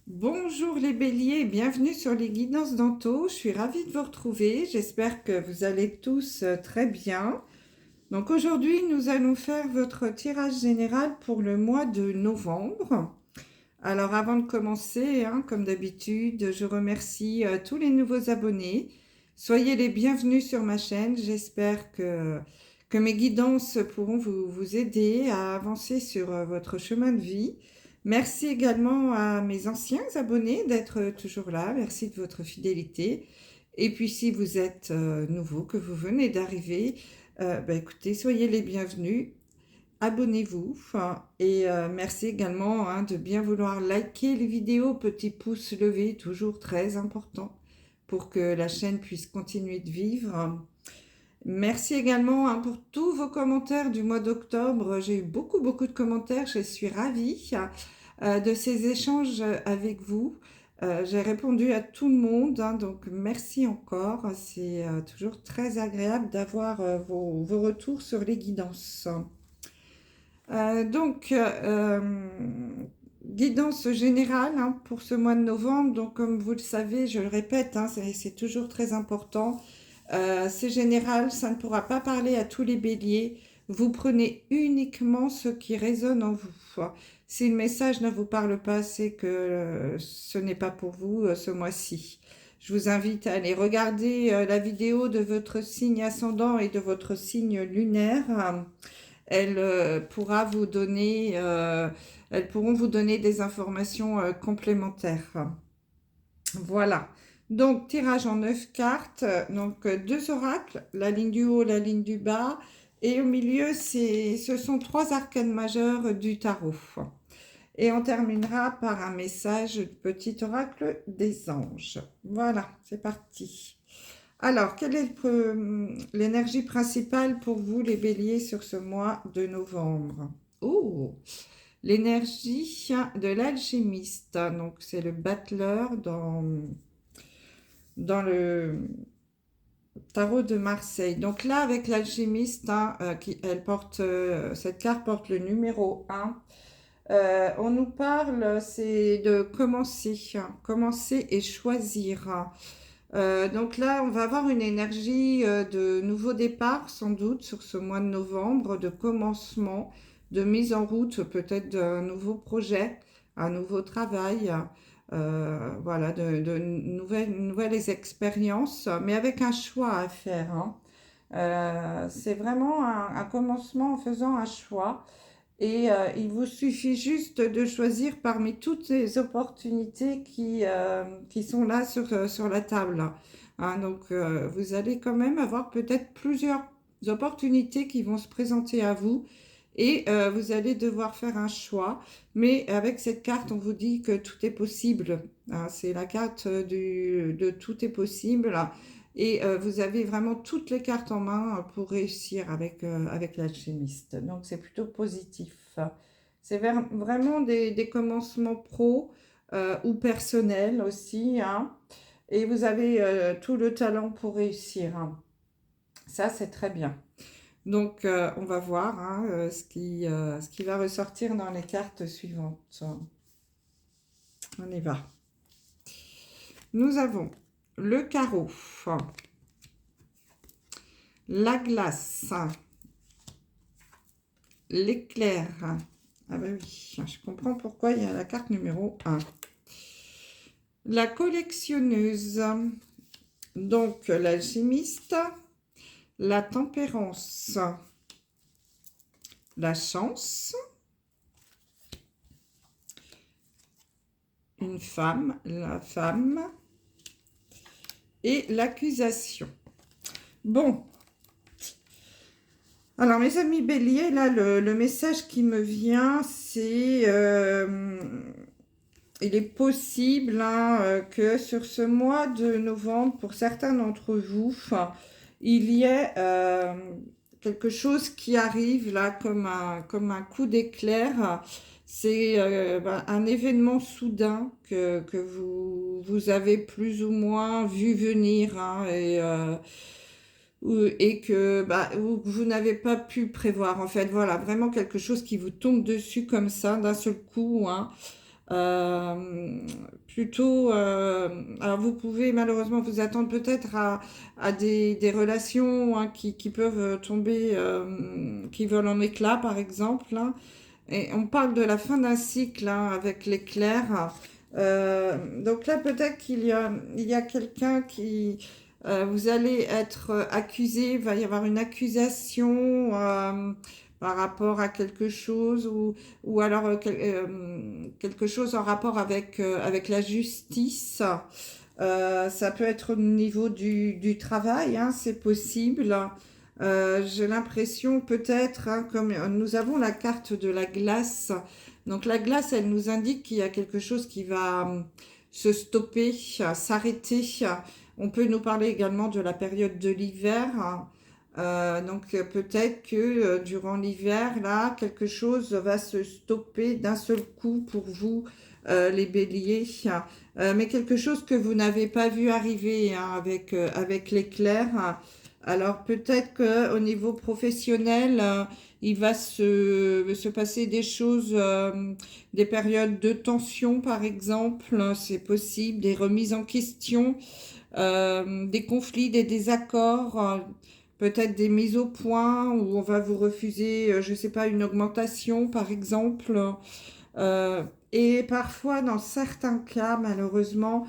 Bonjour les béliers, bienvenue sur les guidances d'Anto. Je suis ravie de vous retrouver. J'espère que vous allez tous très bien. Donc aujourd'hui, nous allons faire votre tirage général pour le mois de novembre. Alors avant de commencer, comme d'habitude, je remercie tous les nouveaux abonnés. Soyez les bienvenus sur ma chaîne. J'espère que mes guidances pourront vous aider à avancer sur votre chemin de vie. Merci également à mes anciens abonnés d'être toujours là. Merci de votre fidélité. Et puis si vous êtes nouveau, que vous venez d'arriver, écoutez, soyez les bienvenus. Abonnez-vous et merci également de bien vouloir liker les vidéos, petit pouce levé, toujours très important pour que la chaîne puisse continuer de vivre. Merci également pour tous vos commentaires du mois d'octobre. J'ai eu beaucoup de commentaires, je suis ravie de ces échanges avec vous. J'ai répondu à tout le monde, donc merci encore. C'est toujours très agréable d'avoir vos retours sur les guidances. Guidance générale pour ce mois de novembre. Donc, comme vous le savez, je le répète, c'est toujours très important. C'est général, ça ne pourra pas parler à tous les béliers. Vous prenez uniquement ce qui résonne en vous. Si le message ne vous parle pas, c'est que ce n'est pas pour vous ce mois-ci. Je vous invite à aller regarder la vidéo de votre signe ascendant et de votre signe lunaire. Elle pourra vous donner, elles pourront vous donner des informations complémentaires. Voilà. Donc, tirage en 9 cartes. Donc, deux oracles, la ligne du haut, la ligne du bas. Et au milieu, ce sont trois arcanes majeures du tarot. Et on terminera par un message du petit oracle des anges. Voilà, c'est parti. Alors, quelle est l'énergie principale pour vous, les béliers, sur ce mois de novembre? Oh, l'énergie de l'alchimiste. Donc, c'est le battleur dans le tarot de Marseille. Donc là, avec l'alchimiste, cette carte porte le numéro 1. On nous parle, c'est de commencer et choisir. Donc là, on va avoir une énergie de nouveau départ, sans doute, sur ce mois de novembre, de commencement, de mise en route, peut-être d'un nouveau projet, un nouveau travail, voilà, de nouvelles expériences, mais avec un choix à faire. C'est vraiment un commencement en faisant un choix. Et il vous suffit juste de choisir parmi toutes les opportunités qui sont là sur la table. Donc, vous allez quand même avoir peut-être plusieurs opportunités qui vont se présenter à vous et vous allez devoir faire un choix. Mais avec cette carte, on vous dit que tout est possible. C'est la carte de tout est possible. Et vous avez vraiment toutes les cartes en main pour réussir avec l'alchimiste. Donc, c'est plutôt positif. C'est vraiment des commencements pro ou personnels aussi. Et vous avez tout le talent pour réussir. Ça, c'est très bien. Donc, on va voir ce qui va ressortir dans les cartes suivantes. On y va. Nous avons le carreau, la glace, l'éclair. Ah bah oui, je comprends pourquoi il y a la carte numéro 1. La collectionneuse, donc l'alchimiste, la tempérance, la chance, une femme, la femme, et l'accusation. Bon. Alors, mes amis béliers, là, le message qui me vient, c'est... il est possible que sur ce mois de novembre, pour certains d'entre vous, il y ait quelque chose qui arrive là comme un coup d'éclair. C'est un événement soudain que vous avez plus ou moins vu venir et que vous n'avez pas pu prévoir. En fait, voilà, vraiment quelque chose qui vous tombe dessus comme ça d'un seul coup. Plutôt, alors vous pouvez malheureusement vous attendre peut-être à des relations hein, qui peuvent tomber, qui volent en éclats par exemple. Hein. Et on parle de la fin d'un cycle hein, avec l'éclair. Donc là, peut-être il y a quelqu'un qui... vous allez être accusé, il va y avoir une accusation par rapport à quelque chose ou alors quelque chose en rapport avec la justice. Ça peut être au niveau du travail, hein, c'est possible. J'ai l'impression peut-être, hein, comme nous avons la carte de la glace, donc la glace, elle nous indique qu'il y a quelque chose qui va se stopper, s'arrêter. On peut nous parler également de la période de l'hiver. Donc peut-être que durant l'hiver, là, quelque chose va se stopper d'un seul coup pour vous, les béliers. Mais quelque chose que vous n'avez pas vu arriver hein, avec l'éclair. Alors peut-être qu'au niveau professionnel, il va se passer des choses, des périodes de tension par exemple, c'est possible, des remises en question, des conflits, des désaccords, peut-être des mises au point où on va vous refuser, je ne sais pas, une augmentation par exemple. Euh, et parfois, dans certains cas, malheureusement,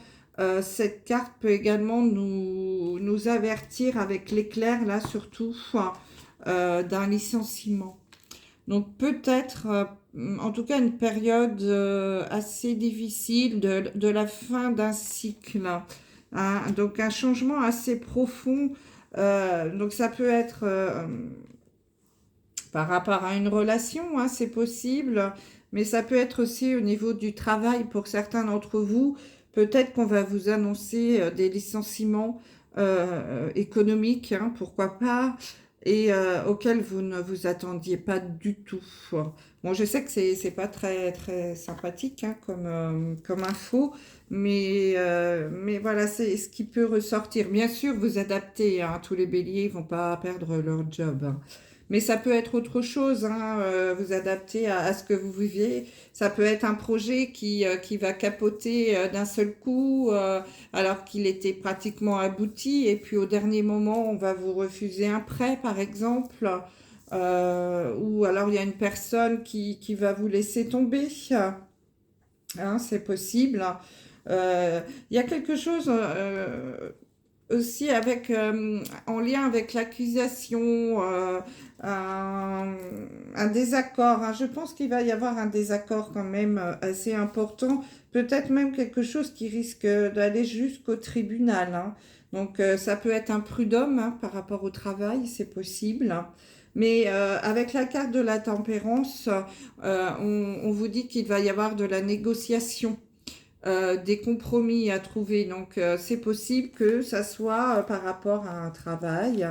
cette carte peut également nous avertir avec l'éclair, là surtout, d'un licenciement. Donc peut-être, en tout cas, une période assez difficile de la fin d'un cycle. Hein. Donc un changement assez profond. Donc ça peut être par rapport à une relation, hein, c'est possible, mais ça peut être aussi au niveau du travail pour certains d'entre vous. Peut-être qu'on va vous annoncer des licenciements économiques, hein, pourquoi pas, et auxquels vous ne vous attendiez pas du tout. Bon, je sais que c'est pas très très sympathique hein, comme info, mais voilà, c'est ce qui peut ressortir. Bien sûr, vous adaptez, hein, tous les béliers ne vont pas perdre leur job. Hein. Mais ça peut être autre chose, hein, vous adapter à ce que vous viviez. Ça peut être un projet qui va capoter d'un seul coup, alors qu'il était pratiquement abouti. Et puis au dernier moment, on va vous refuser un prêt, par exemple. Ou alors il y a une personne qui va vous laisser tomber. Hein, c'est possible. Il y a quelque chose aussi avec, en lien avec l'accusation, un, un désaccord. Hein. Je pense qu'il va y avoir un désaccord quand même assez important, peut-être même quelque chose qui risque d'aller jusqu'au tribunal. Hein. Donc ça peut être un prud'homme hein, par rapport au travail, c'est possible. Hein. Mais avec la carte de la tempérance, on vous dit qu'il va y avoir de la négociation des compromis à trouver. Donc, c'est possible que ça soit par rapport à un travail,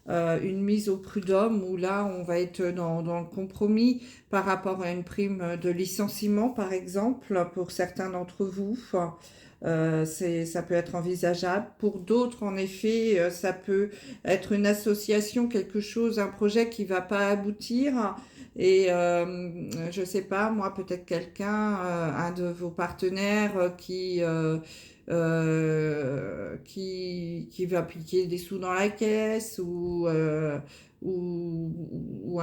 une mise au prud'homme, où là, on va être dans le compromis par rapport à une prime de licenciement, par exemple, pour certains d'entre vous. Ça peut être envisageable. Pour d'autres, en effet, ça peut être une association, quelque chose, un projet qui va pas aboutir. Et je sais pas, moi, peut-être quelqu'un, un de vos partenaires qui va piquer des sous dans la caisse ou un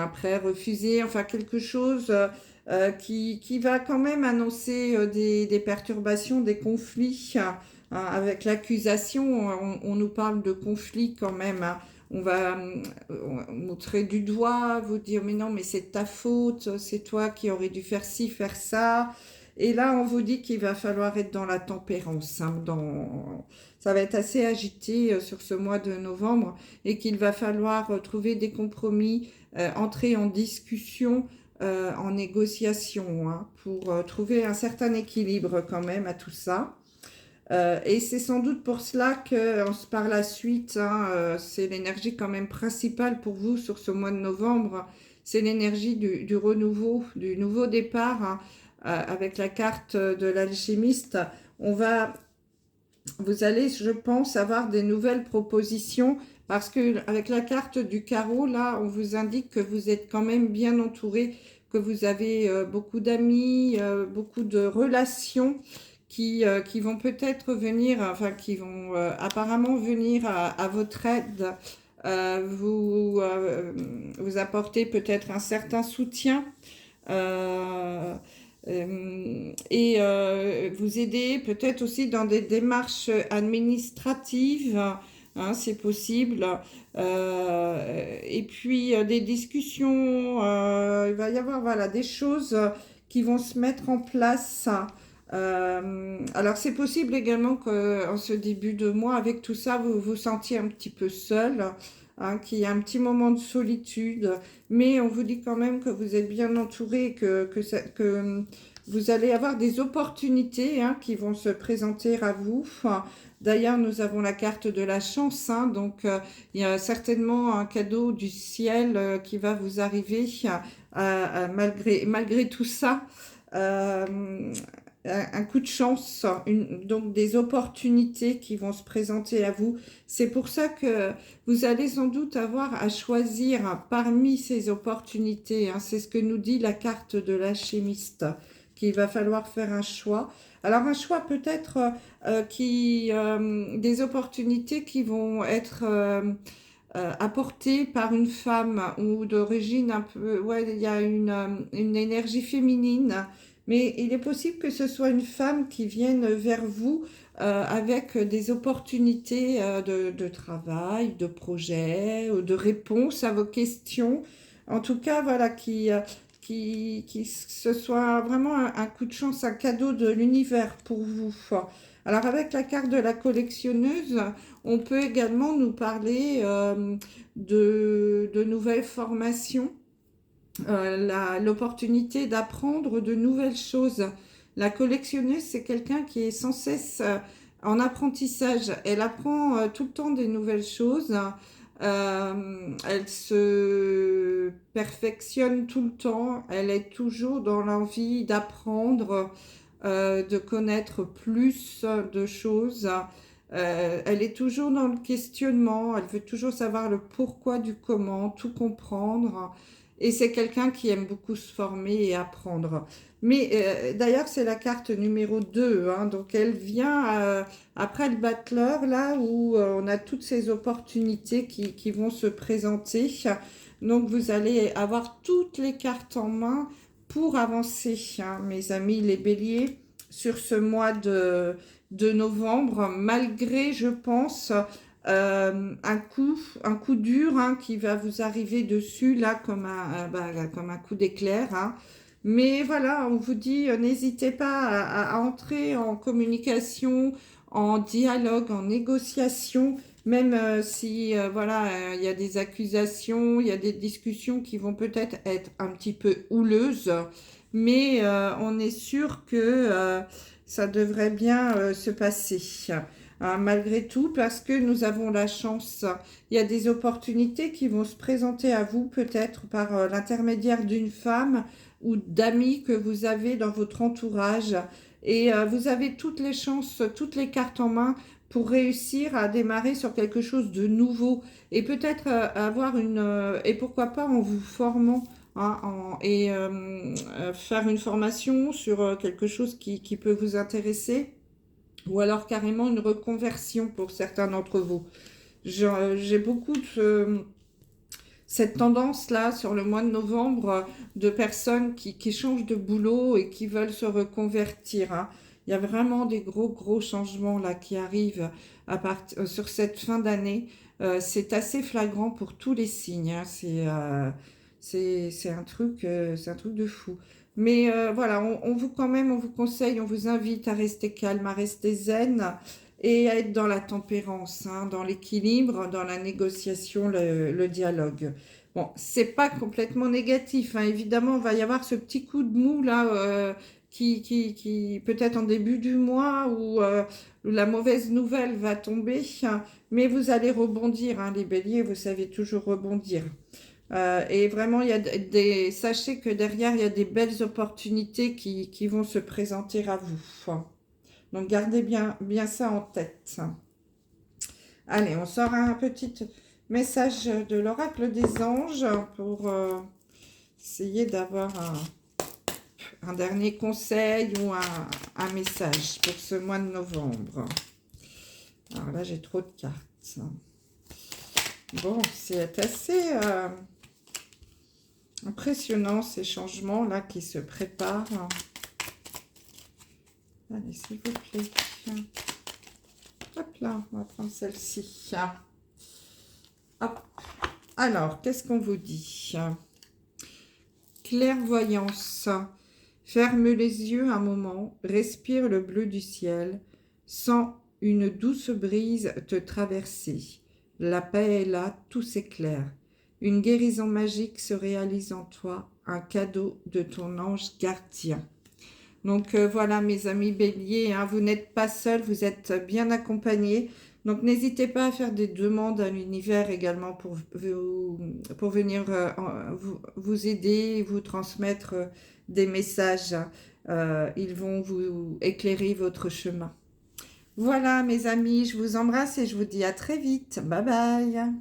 prêt refusé, enfin quelque chose qui va quand même annoncer des perturbations, des conflits. Hein, avec l'accusation, on nous parle de conflits quand même. Hein. On va montrer du doigt, vous dire mais non, mais c'est de ta faute, c'est toi qui aurais dû faire ci, faire ça. Et là, on vous dit qu'il va falloir être dans la tempérance. Hein, ça va être assez agité sur ce mois de novembre et qu'il va falloir trouver des compromis, entrer en discussion, en négociation, hein, pour trouver un certain équilibre quand même à tout ça. Et c'est sans doute pour cela que par la suite, hein, c'est l'énergie quand même principale pour vous sur ce mois de novembre. C'est l'énergie du renouveau, du nouveau départ. Hein, avec la carte de l'alchimiste, vous allez, je pense, avoir des nouvelles propositions parce que avec la carte du carreau, là, on vous indique que vous êtes quand même bien entouré que vous avez beaucoup d'amis, beaucoup de relations qui vont peut-être venir, enfin qui vont apparemment venir à votre aide, vous apporter peut-être un certain soutien. Euh, vous aider peut-être aussi dans des démarches administratives, hein, c'est possible. Et puis des discussions, il va y avoir voilà, des choses qui vont se mettre en place. Alors c'est possible également qu'en ce début de mois, avec tout ça, vous vous sentiez un petit peu seul, hein, qu'il y a un petit moment de solitude, mais on vous dit quand même que vous êtes bien entouré, que vous allez avoir des opportunités, hein, qui vont se présenter à vous. D'ailleurs, nous avons la carte de la chance, hein, donc il y a certainement un cadeau du ciel qui va vous arriver malgré tout ça. Euh, un coup de chance, donc des opportunités qui vont se présenter à vous. C'est pour ça que vous allez sans doute avoir à choisir parmi ces opportunités, hein. C'est ce que nous dit la carte de l'alchimiste, qu'il va falloir faire un choix. Alors un choix peut-être des opportunités qui vont être apportées par une femme ou d'origine un peu, ouais, il y a une énergie féminine, mais il est possible que ce soit une femme qui vienne vers vous avec des opportunités de travail, de projet, ou de réponse à vos questions. En tout cas, voilà, qui ce soit vraiment un coup de chance, un cadeau de l'univers pour vous. Alors, avec la carte de la collectionneuse, on peut également nous parler de nouvelles formations, l'opportunité d'apprendre de nouvelles choses. La collectionneuse, c'est quelqu'un qui est sans cesse en apprentissage. Elle apprend tout le temps des nouvelles choses. Elle se perfectionne tout le temps. Elle est toujours dans l'envie d'apprendre, de connaître plus de choses. Elle est toujours dans le questionnement. Elle veut toujours savoir le pourquoi du comment, tout comprendre. Et c'est quelqu'un qui aime beaucoup se former et apprendre. Mais d'ailleurs, c'est la carte numéro 2, hein, donc elle vient après le battleur, là où on a toutes ces opportunités qui vont se présenter. Donc vous allez avoir toutes les cartes en main pour avancer, hein, mes amis les béliers, sur ce mois de novembre, malgré, je pense, un coup dur, hein, qui va vous arriver dessus, là, comme un coup d'éclair, hein. Mais voilà, on vous dit, n'hésitez pas à entrer en communication, en dialogue, en négociation, même si, voilà, il y a des accusations, il y a des discussions qui vont peut-être être un petit peu houleuses, mais on est sûr que ça devrait bien se passer. Hein, malgré tout, parce que nous avons la chance. Il y a des opportunités qui vont se présenter à vous, peut-être par l'intermédiaire d'une femme ou d'amis que vous avez dans votre entourage. Et vous avez toutes les chances, toutes les cartes en main pour réussir à démarrer sur quelque chose de nouveau. Et peut-être avoir et pourquoi pas en vous formant, hein, faire une formation sur quelque chose qui peut vous intéresser, ou alors carrément une reconversion pour certains d'entre vous. J'ai beaucoup cette tendance-là sur le mois de novembre de personnes qui changent de boulot et qui veulent se reconvertir, hein. Il y a vraiment des gros changements là qui arrivent sur cette fin d'année. C'est assez flagrant pour tous les signes, hein. C'est un truc de fou. Mais voilà, on vous quand même, on vous conseille, on vous invite à rester calme, à rester zen et à être dans la tempérance, hein, dans l'équilibre, dans la négociation, le dialogue. Bon, c'est pas complètement négatif, hein. Évidemment, il va y avoir ce petit coup de mou là, qui peut-être en début du mois où la mauvaise nouvelle va tomber, hein, mais vous allez rebondir, hein, les béliers, vous savez toujours rebondir. Et vraiment, sachez que derrière, il y a des belles opportunités qui vont se présenter à vous. Donc, gardez bien ça en tête. Allez, on sort un petit message de l'oracle des anges pour Essayez d'avoir un dernier conseil ou un message pour ce mois de novembre. Alors là, j'ai trop de cartes. Bon, c'est assez impressionnant ces changements-là qui se préparent. Allez, s'il vous plaît. Hop là, on va prendre celle-ci. Hop. Alors, qu'est-ce qu'on vous dit? Clairvoyance. Ferme les yeux un moment, respire le bleu du ciel, sens une douce brise te traverser. La paix est là, tout s'éclaire. Une guérison magique se réalise en toi, un cadeau de ton ange gardien. Donc voilà mes amis béliers, hein, vous n'êtes pas seuls, vous êtes bien accompagnés. Donc n'hésitez pas à faire des demandes à l'univers également pour venir vous aider, vous transmettre des messages. Ils vont vous éclairer votre chemin. Voilà mes amis, je vous embrasse et je vous dis à très vite. Bye bye.